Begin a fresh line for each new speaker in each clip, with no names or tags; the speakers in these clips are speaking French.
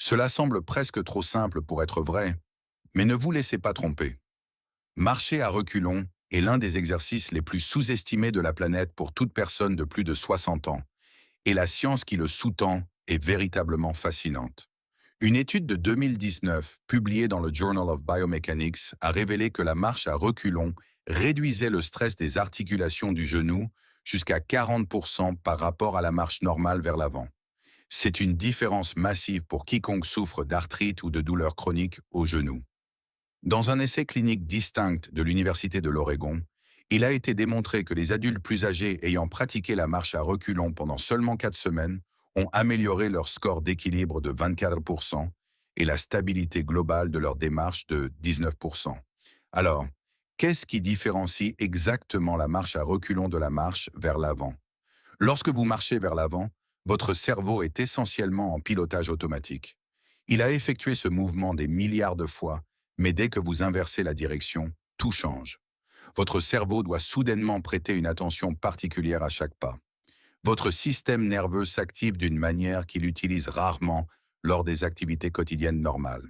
Cela semble presque trop simple pour être vrai, mais ne vous laissez pas tromper. Marcher à reculons est l'un des exercices les plus sous-estimés de la planète pour toute personne de plus de 60 ans, et la science qui le sous-tend est véritablement fascinante. Une étude de 2019, publiée dans le Journal of Biomechanics, a révélé que la marche à reculons réduisait le stress des articulations du genou jusqu'à 40% par rapport à la marche normale vers l'avant. C'est une différence massive pour quiconque souffre d'arthrite ou de douleurs chroniques au genou. Dans un essai clinique distinct de l'Université de l'Oregon, il a été démontré que les adultes plus âgés ayant pratiqué la marche à reculons pendant seulement 4 semaines ont amélioré leur score d'équilibre de 24% et la stabilité globale de leur démarche de 19%. Alors, qu'est-ce qui différencie exactement la marche à reculons de la marche vers l'avant? Lorsque vous marchez vers l'avant, votre cerveau est essentiellement en pilotage automatique. Il a effectué ce mouvement des milliards de fois, mais dès que vous inversez la direction, tout change. Votre cerveau doit soudainement prêter une attention particulière à chaque pas. Votre système nerveux s'active d'une manière qu'il utilise rarement lors des activités quotidiennes normales.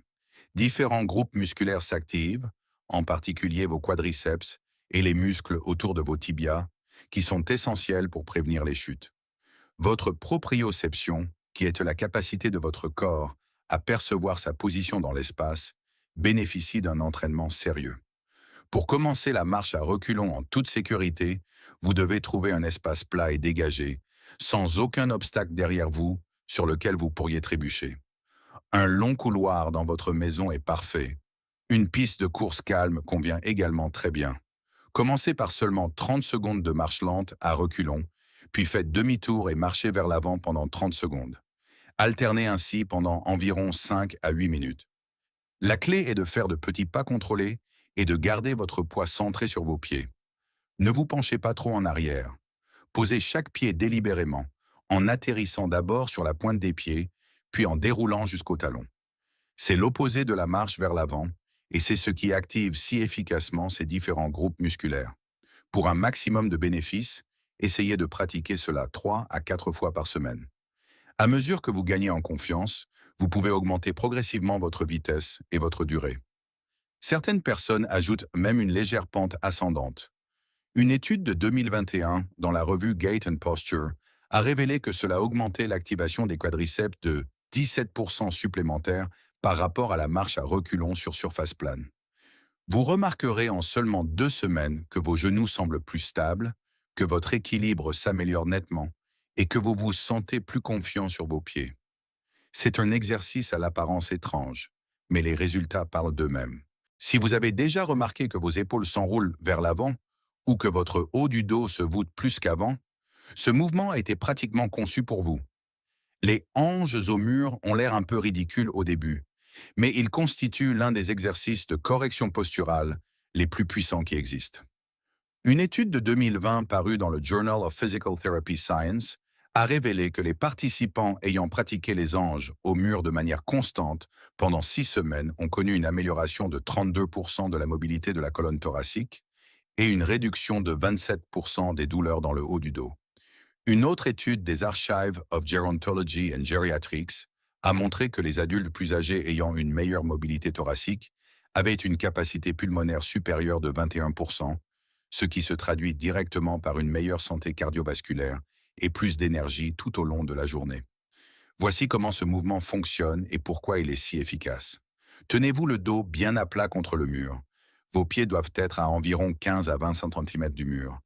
Différents groupes musculaires s'activent, en particulier vos quadriceps et les muscles autour de vos tibias, qui sont essentiels pour prévenir les chutes. Votre proprioception, qui est la capacité de votre corps à percevoir sa position dans l'espace, bénéficie d'un entraînement sérieux. Pour commencer la marche à reculons en toute sécurité, vous devez trouver un espace plat et dégagé, sans aucun obstacle derrière vous sur lequel vous pourriez trébucher. Un long couloir dans votre maison est parfait. Une piste de course calme convient également très bien. Commencez par seulement 30 secondes de marche lente à reculons, puis faites demi-tour et marchez vers l'avant pendant 30 secondes. Alternez ainsi pendant environ 5 à 8 minutes. La clé est de faire de petits pas contrôlés et de garder votre poids centré sur vos pieds. Ne vous penchez pas trop en arrière. Posez chaque pied délibérément, en atterrissant d'abord sur la pointe des pieds, puis en déroulant jusqu'au talon. C'est l'opposé de la marche vers l'avant, et c'est ce qui active si efficacement ces différents groupes musculaires. Pour un maximum de bénéfices, essayez de pratiquer cela 3 à 4 fois par semaine. À mesure que vous gagnez en confiance, vous pouvez augmenter progressivement votre vitesse et votre durée. Certaines personnes ajoutent même une légère pente ascendante. Une étude de 2021 dans la revue Gait and Posture a révélé que cela augmentait l'activation des quadriceps de 17% supplémentaires par rapport à la marche à reculons sur surface plane. Vous remarquerez en seulement 2 semaines que vos genoux semblent plus stables, que votre équilibre s'améliore nettement et que vous vous sentez plus confiant sur vos pieds. C'est un exercice à l'apparence étrange, mais les résultats parlent d'eux-mêmes. Si vous avez déjà remarqué que vos épaules s'enroulent vers l'avant ou que votre haut du dos se voûte plus qu'avant, ce mouvement a été pratiquement conçu pour vous. Les hanches au mur ont l'air un peu ridicules au début, mais ils constituent l'un des exercices de correction posturale les plus puissants qui existent. Une étude de 2020 parue dans le Journal of Physical Therapy Science a révélé que les participants ayant pratiqué les anges au mur de manière constante pendant 6 semaines ont connu une amélioration de 32% de la mobilité de la colonne thoracique et une réduction de 27% des douleurs dans le haut du dos. Une autre étude des Archives of Gerontology and Geriatrics a montré que les adultes plus âgés ayant une meilleure mobilité thoracique avaient une capacité pulmonaire supérieure de 21%, ce qui se traduit directement par une meilleure santé cardiovasculaire et plus d'énergie tout au long de la journée. Voici comment ce mouvement fonctionne et pourquoi il est si efficace. Tenez-vous le dos bien à plat contre le mur. Vos pieds doivent être à environ 15 à 20 cm du mur.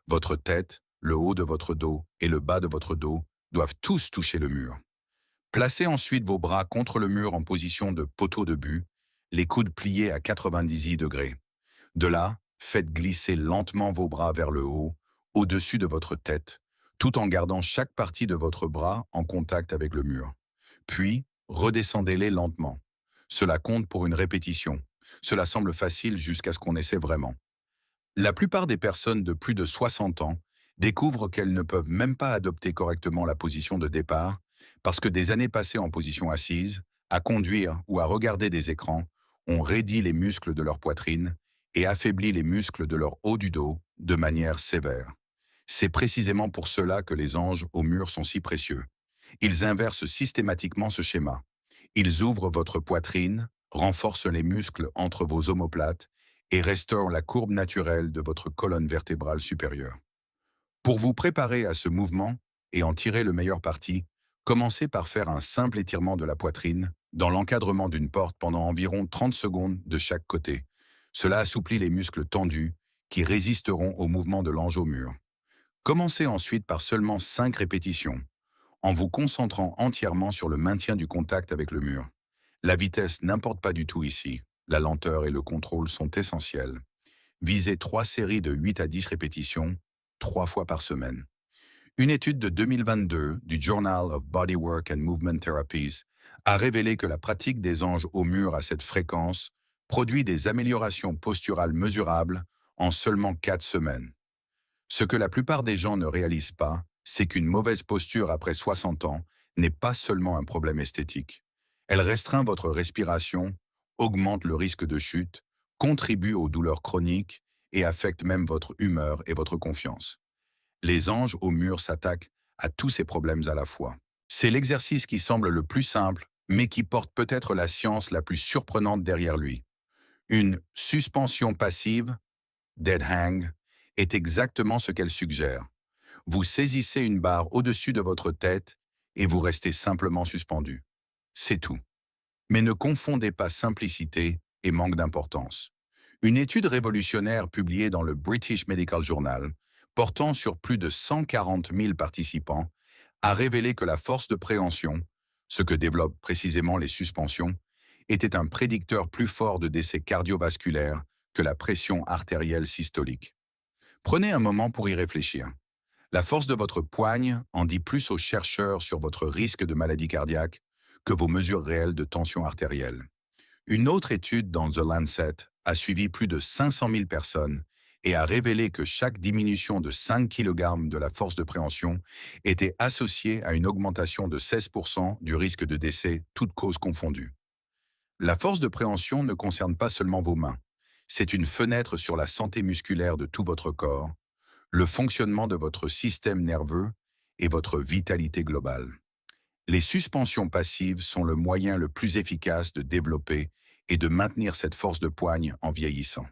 Votre tête, le haut de votre dos et le bas de votre dos doivent tous toucher le mur. Placez ensuite vos bras contre le mur en position de poteau de but, les coudes pliés à 90 degrés. De là, faites glisser lentement vos bras vers le haut, au-dessus de votre tête, tout en gardant chaque partie de votre bras en contact avec le mur. Puis, redescendez-les lentement. Cela compte pour une répétition. Cela semble facile jusqu'à ce qu'on essaie vraiment. La plupart des personnes de plus de 60 ans découvrent qu'elles ne peuvent même pas adopter correctement la position de départ parce que des années passées en position assise, à conduire ou à regarder des écrans, ont raidi les muscles de leur poitrine et affaibli les muscles de leur haut du dos de manière sévère. C'est précisément pour cela que les anges au mur sont si précieux. Ils inversent systématiquement ce schéma. Ils ouvrent votre poitrine, renforcent les muscles entre vos omoplates et restaurent la courbe naturelle de votre colonne vertébrale supérieure. Pour vous préparer à ce mouvement et en tirer le meilleur parti, commencez par faire un simple étirement de la poitrine dans l'encadrement d'une porte pendant environ 30 secondes de chaque côté. Cela assouplit les muscles tendus qui résisteront au mouvement de l'ange au mur. Commencez ensuite par seulement 5 répétitions, en vous concentrant entièrement sur le maintien du contact avec le mur. La vitesse n'importe pas du tout ici. La lenteur et le contrôle sont essentiels. Visez 3 séries de 8 à 10 répétitions, 3 fois par semaine. Une étude de 2022 du Journal of Bodywork and Movement Therapies a révélé que la pratique des anges au mur à cette fréquence produit des améliorations posturales mesurables en seulement 4 semaines. Ce que la plupart des gens ne réalisent pas, c'est qu'une mauvaise posture après 60 ans n'est pas seulement un problème esthétique. Elle restreint votre respiration, augmente le risque de chute, contribue aux douleurs chroniques et affecte même votre humeur et votre confiance. Les anges au mur s'attaquent à tous ces problèmes à la fois. C'est l'exercice qui semble le plus simple, mais qui porte peut-être la science la plus surprenante derrière lui. Une suspension passive, dead hang, est exactement ce qu'elle suggère. Vous saisissez une barre au-dessus de votre tête et vous restez simplement suspendu. C'est tout. Mais ne confondez pas simplicité et manque d'importance. Une étude révolutionnaire publiée dans le British Medical Journal, portant sur plus de 140 000 participants, a révélé que la force de préhension, ce que développent précisément les suspensions, était un prédicteur plus fort de décès cardiovasculaires que la pression artérielle systolique. Prenez un moment pour y réfléchir. La force de votre poigne en dit plus aux chercheurs sur votre risque de maladie cardiaque que vos mesures réelles de tension artérielle. Une autre étude dans The Lancet a suivi plus de 500 000 personnes et a révélé que chaque diminution de 5 kg de la force de préhension était associée à une augmentation de 16% du risque de décès, toutes causes confondues. La force de préhension ne concerne pas seulement vos mains. C'est une fenêtre sur la santé musculaire de tout votre corps, le fonctionnement de votre système nerveux et votre vitalité globale. Les suspensions passives sont le moyen le plus efficace de développer et de maintenir cette force de poigne en vieillissant.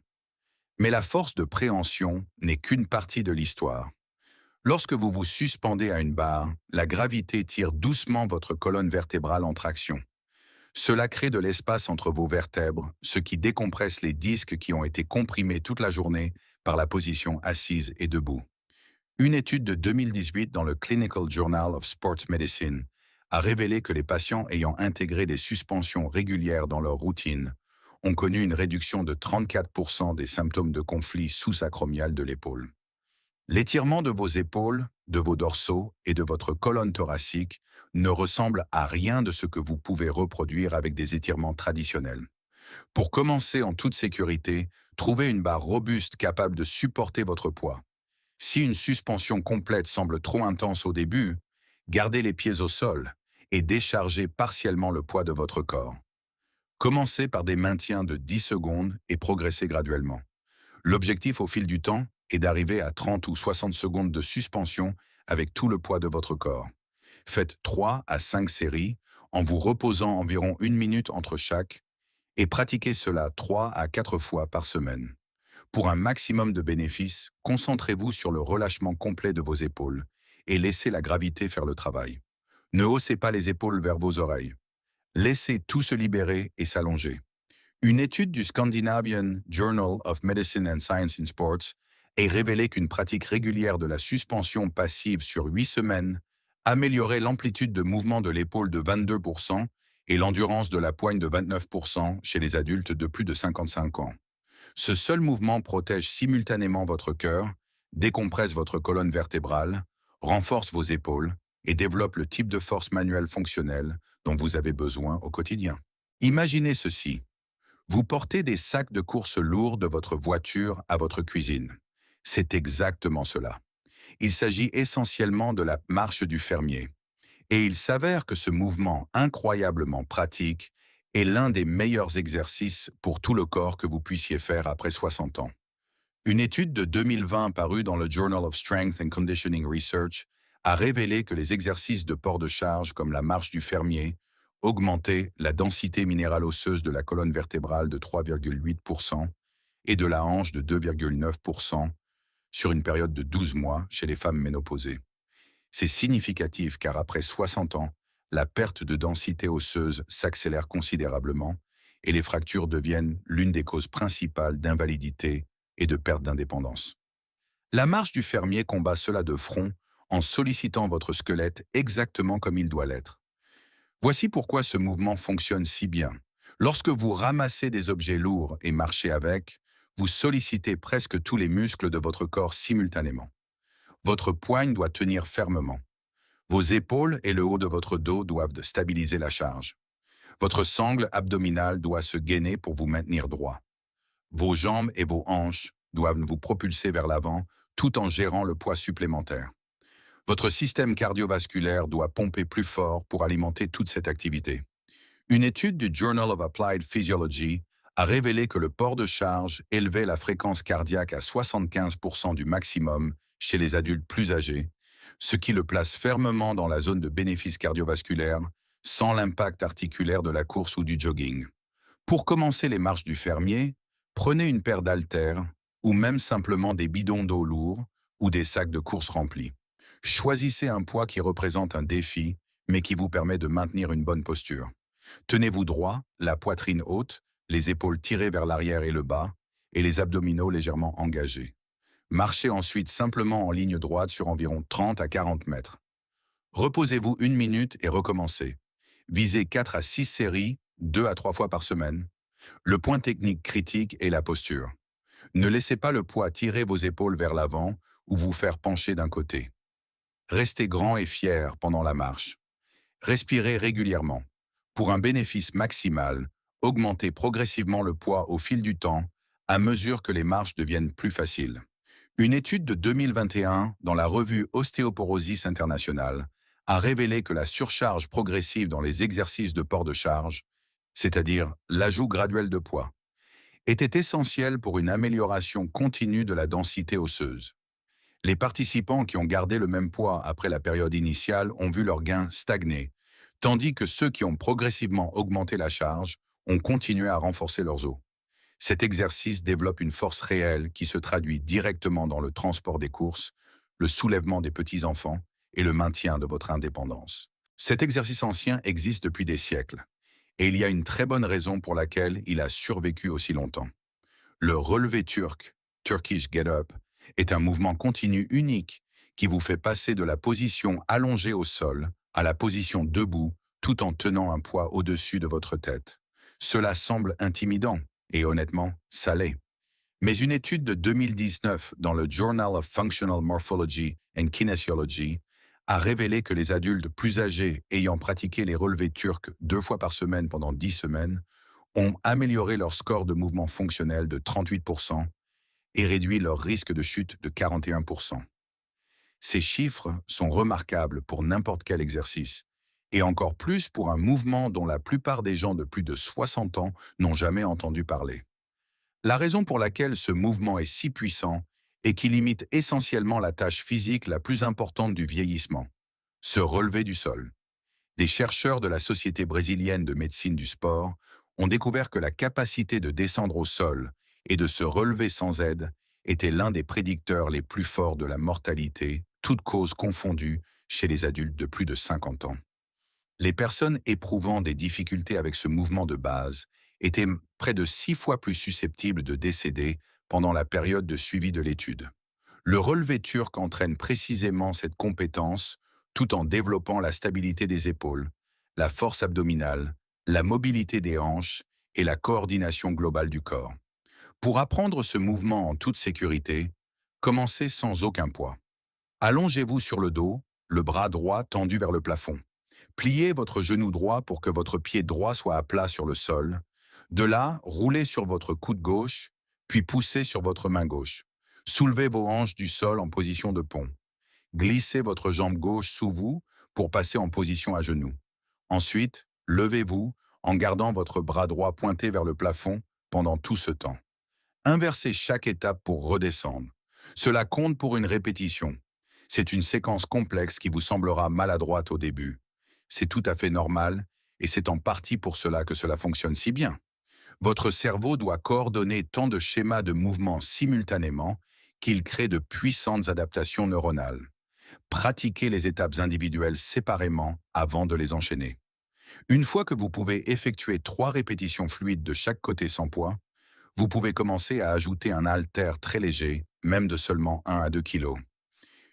Mais la force de préhension n'est qu'une partie de l'histoire. Lorsque vous vous suspendez à une barre, la gravité tire doucement votre colonne vertébrale en traction. Cela crée de l'espace entre vos vertèbres, ce qui décompresse les disques qui ont été comprimés toute la journée par la position assise et debout. Une étude de 2018 dans le Clinical Journal of Sports Medicine a révélé que les patients ayant intégré des suspensions régulières dans leur routine ont connu une réduction de 34% des symptômes de conflit sous-sacromial de l'épaule. L'étirement de vos épaules, de vos dorsaux et de votre colonne thoracique ne ressemble à rien de ce que vous pouvez reproduire avec des étirements traditionnels. Pour commencer en toute sécurité, trouvez une barre robuste capable de supporter votre poids. Si une suspension complète semble trop intense au début, gardez les pieds au sol et déchargez partiellement le poids de votre corps. Commencez par des maintiens de 10 secondes et progressez graduellement. L'objectif au fil du temps est d'arriver à 30 ou 60 secondes de suspension avec tout le poids de votre corps. Faites 3 à 5 séries en vous reposant environ 1 minute entre chaque et pratiquez cela 3 à 4 fois par semaine. Pour un maximum de bénéfices, concentrez-vous sur le relâchement complet de vos épaules et laissez la gravité faire le travail. Ne haussez pas les épaules vers vos oreilles. Laissez tout se libérer et s'allonger. Une étude du Scandinavian Journal of Medicine and Science in Sports a révélé qu'une pratique régulière de la suspension passive sur 8 semaines améliorait l'amplitude de mouvement de l'épaule de 22% et l'endurance de la poigne de 29% chez les adultes de plus de 55 ans. Ce seul mouvement protège simultanément votre cœur, décompresse votre colonne vertébrale, renforce vos épaules et développe le type de force manuelle fonctionnelle dont vous avez besoin au quotidien. Imaginez ceci. Vous portez des sacs de course lourds de votre voiture à votre cuisine. C'est exactement cela. Il s'agit essentiellement de la marche du fermier. Et il s'avère que ce mouvement incroyablement pratique est l'un des meilleurs exercices pour tout le corps que vous puissiez faire après 60 ans. Une étude de 2020 parue dans le Journal of Strength and Conditioning Research a révélé que les exercices de port de charge comme la marche du fermier Augmentez la densité minérale osseuse de la colonne vertébrale de 3,8% et de la hanche de 2,9% sur une période de 12 mois chez les femmes ménopausées. C'est significatif car après 60 ans, la perte de densité osseuse s'accélère considérablement et les fractures deviennent l'une des causes principales d'invalidité et de perte d'indépendance. La marche du fermier combat cela de front en sollicitant votre squelette exactement comme il doit l'être. Voici pourquoi ce mouvement fonctionne si bien. Lorsque vous ramassez des objets lourds et marchez avec, vous sollicitez presque tous les muscles de votre corps simultanément. Votre poigne doit tenir fermement. Vos épaules et le haut de votre dos doivent stabiliser la charge. Votre sangle abdominale doit se gainer pour vous maintenir droit. Vos jambes et vos hanches doivent vous propulser vers l'avant tout en gérant le poids supplémentaire. Votre système cardiovasculaire doit pomper plus fort pour alimenter toute cette activité. Une étude du Journal of Applied Physiology a révélé que le port de charge élevait la fréquence cardiaque à 75% du maximum chez les adultes plus âgés, ce qui le place fermement dans la zone de bénéfice cardiovasculaire, sans l'impact articulaire de la course ou du jogging. Pour commencer les marches du fermier, prenez une paire d'haltères ou même simplement des bidons d'eau lourds ou des sacs de course remplis. Choisissez un poids qui représente un défi, mais qui vous permet de maintenir une bonne posture. Tenez-vous droit, la poitrine haute, les épaules tirées vers l'arrière et le bas, et les abdominaux légèrement engagés. Marchez ensuite simplement en ligne droite sur environ 30 à 40 mètres. Reposez-vous 1 minute et recommencez. Visez 4 à 6 séries, 2 à 3 fois par semaine. Le point technique critique est la posture. Ne laissez pas le poids tirer vos épaules vers l'avant ou vous faire pencher d'un côté. Restez grand et fier pendant la marche. Respirez régulièrement. Pour un bénéfice maximal, augmentez progressivement le poids au fil du temps, à mesure que les marches deviennent plus faciles. Une étude de 2021 dans la revue Ostéoporosis International a révélé que la surcharge progressive dans les exercices de port de charge, c'est-à-dire l'ajout graduel de poids, était essentielle pour une amélioration continue de la densité osseuse. Les participants qui ont gardé le même poids après la période initiale ont vu leurs gains stagner, tandis que ceux qui ont progressivement augmenté la charge ont continué à renforcer leurs os. Cet exercice développe une force réelle qui se traduit directement dans le transport des courses, le soulèvement des petits-enfants et le maintien de votre indépendance. Cet exercice ancien existe depuis des siècles, et il y a une très bonne raison pour laquelle il a survécu aussi longtemps. Le relevé turc, Turkish Get Up, est un mouvement continu unique qui vous fait passer de la position allongée au sol à la position debout tout en tenant un poids au-dessus de votre tête. Cela semble intimidant et honnêtement, ça l'est. Mais une étude de 2019 dans le Journal of Functional Morphology and Kinesiology a révélé que les adultes plus âgés ayant pratiqué les relevés turcs 2 fois par semaine pendant 10 semaines ont amélioré leur score de mouvement fonctionnel de 38% et réduit leur risque de chute de 41%. Ces chiffres sont remarquables pour n'importe quel exercice, et encore plus pour un mouvement dont la plupart des gens de plus de 60 ans n'ont jamais entendu parler. La raison pour laquelle ce mouvement est si puissant est qu'il imite essentiellement la tâche physique la plus importante du vieillissement, se relever du sol. Des chercheurs de la Société brésilienne de médecine du sport ont découvert que la capacité de descendre au sol et de se relever sans aide était l'un des prédicteurs les plus forts de la mortalité, toutes causes confondues, chez les adultes de plus de 50 ans. Les personnes éprouvant des difficultés avec ce mouvement de base étaient près de 6 fois plus susceptibles de décéder pendant la période de suivi de l'étude. Le relevé turc entraîne précisément cette compétence tout en développant la stabilité des épaules, la force abdominale, la mobilité des hanches et la coordination globale du corps. Pour apprendre ce mouvement en toute sécurité, commencez sans aucun poids. Allongez-vous sur le dos, le bras droit tendu vers le plafond. Pliez votre genou droit pour que votre pied droit soit à plat sur le sol. De là, roulez sur votre coude gauche, puis poussez sur votre main gauche. Soulevez vos hanches du sol en position de pont. Glissez votre jambe gauche sous vous pour passer en position à genoux. Ensuite, levez-vous en gardant votre bras droit pointé vers le plafond pendant tout ce temps. Inversez chaque étape pour redescendre. Cela compte pour une répétition. C'est une séquence complexe qui vous semblera maladroite au début. C'est tout à fait normal, Et c'est en partie pour cela que cela fonctionne si bien. Votre cerveau doit coordonner tant de schémas de mouvement simultanément qu'il crée de puissantes adaptations neuronales. Pratiquez les étapes individuelles séparément avant de les enchaîner. Une fois que vous pouvez effectuer 3 répétitions fluides de chaque côté sans poids, vous pouvez commencer à ajouter un haltère très léger, même de seulement 1 à 2 kg.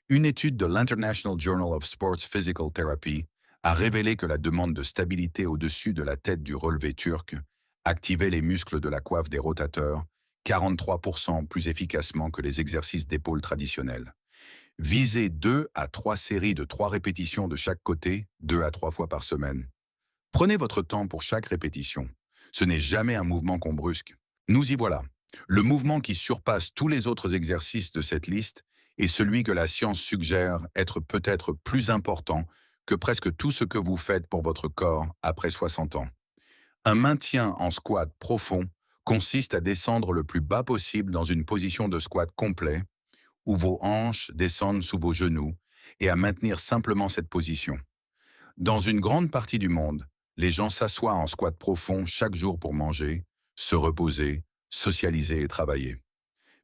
Une étude de l'International Journal of Sports Physical Therapy a révélé que la demande de stabilité au-dessus de la tête du relevé turc activait les muscles de la coiffe des rotateurs 43% plus efficacement que les exercices d'épaule traditionnels. Visez 2 à 3 séries de 3 répétitions de chaque côté, 2 à 3 fois par semaine. Prenez votre temps pour chaque répétition. Ce n'est jamais un mouvement qu'on brusque. Nous y voilà. Le mouvement qui surpasse tous les autres exercices de cette liste est celui que la science suggère être peut-être plus important que presque tout ce que vous faites pour votre corps après 60 ans. Un maintien en squat profond consiste à descendre le plus bas possible dans une position de squat complet, où vos hanches descendent sous vos genoux, et à maintenir simplement cette position. Dans une grande partie du monde, les gens s'assoient en squat profond chaque jour pour manger, se reposer, socialiser et travailler.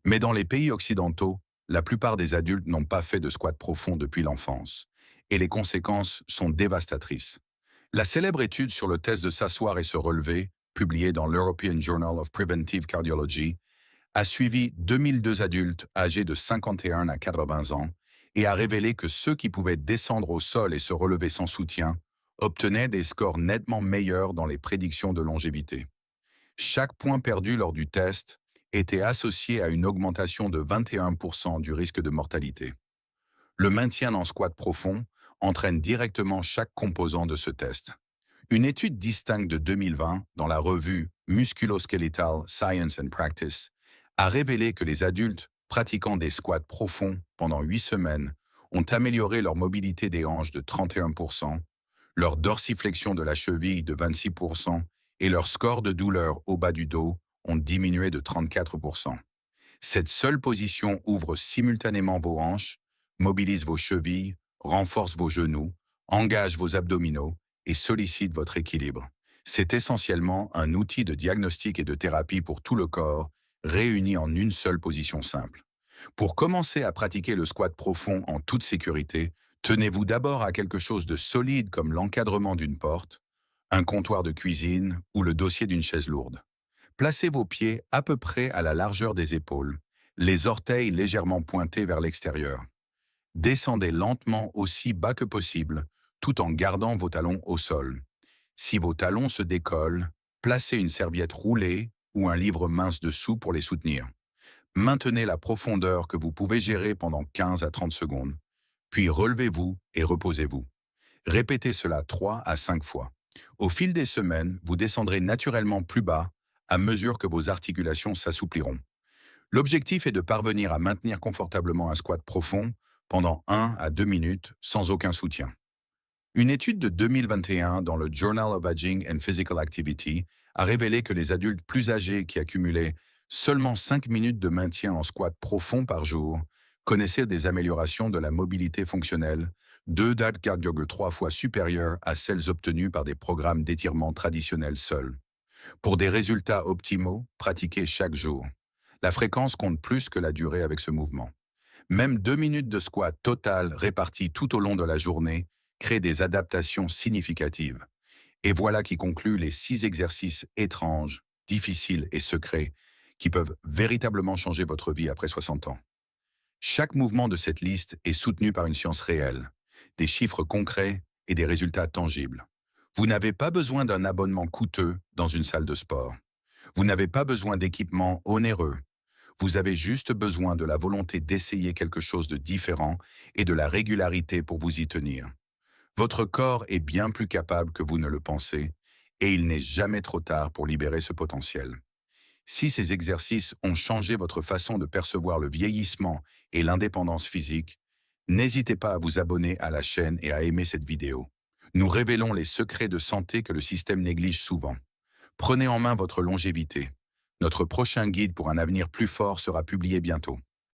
Mais dans les pays occidentaux, la plupart des adultes n'ont pas fait de squat profond depuis l'enfance, et les conséquences sont dévastatrices. La célèbre étude sur le test de s'asseoir et se relever, publiée dans l'European Journal of Preventive Cardiology, a suivi 2002 adultes âgés de 51 à 80 ans et a révélé que ceux qui pouvaient descendre au sol et se relever sans soutien obtenaient des scores nettement meilleurs dans les prédictions de longévité. Chaque point perdu lors du test était associé à une augmentation de 21% du risque de mortalité. Le maintien en squat profond entraîne directement chaque composant de ce test. Une étude distincte de 2020 dans la revue Musculoskeletal Science and Practice a révélé que les adultes pratiquant des squats profonds pendant 8 semaines ont amélioré leur mobilité des hanches de 31%, leur dorsiflexion de la cheville de 26% et leur score de douleur au bas du dos ont diminué de 34%. Cette seule position ouvre simultanément vos hanches, mobilise vos chevilles, renforce vos genoux, engage vos abdominaux et sollicite votre équilibre. C'est essentiellement un outil de diagnostic et de thérapie pour tout le corps, réuni en une seule position simple. Pour commencer à pratiquer le squat profond en toute sécurité, tenez-vous d'abord à quelque chose de solide comme l'encadrement d'une porte, un comptoir de cuisine ou le dossier d'une chaise lourde. Placez vos pieds à peu près à la largeur des épaules, les orteils légèrement pointés vers l'extérieur. Descendez lentement aussi bas que possible, tout en gardant vos talons au sol. Si vos talons se décollent, placez une serviette roulée ou un livre mince dessous pour les soutenir. Maintenez la profondeur que vous pouvez gérer pendant 15 à 30 secondes, puis relevez-vous et reposez-vous. Répétez cela 3 à 5 fois. Au fil des semaines, vous descendrez naturellement plus bas à mesure que vos articulations s'assoupliront. L'objectif est de parvenir à maintenir confortablement un squat profond pendant 1 à 2 minutes sans aucun soutien. Une étude de 2021 dans le Journal of Aging and Physical Activity a révélé que les adultes plus âgés qui accumulaient seulement 5 minutes de maintien en squat profond par jour connaissaient des améliorations de la mobilité fonctionnelle, 2,3 fois supérieures à celles obtenues par des programmes d'étirement traditionnels seuls. Pour des résultats optimaux, pratiquez chaque jour. La fréquence compte plus que la durée avec ce mouvement. Même 2 minutes de squat total réparties tout au long de la journée créent des adaptations significatives. Et voilà qui conclut les 6 exercices étranges, difficiles et secrets qui peuvent véritablement changer votre vie après 60 ans. Chaque mouvement de cette liste est soutenu par une science réelle, des chiffres concrets et des résultats tangibles. Vous n'avez pas besoin d'un abonnement coûteux dans une salle de sport. Vous n'avez pas besoin d'équipements onéreux. Vous avez juste besoin de la volonté d'essayer quelque chose de différent et de la régularité pour vous y tenir. Votre corps est bien plus capable que vous ne le pensez et il n'est jamais trop tard pour libérer ce potentiel. Si ces exercices ont changé votre façon de percevoir le vieillissement et l'indépendance physique, n'hésitez pas à vous abonner à la chaîne et à aimer cette vidéo. Nous révélons les secrets de santé que le système néglige souvent. Prenez en main votre longévité. Notre prochain guide pour un avenir plus fort sera publié bientôt.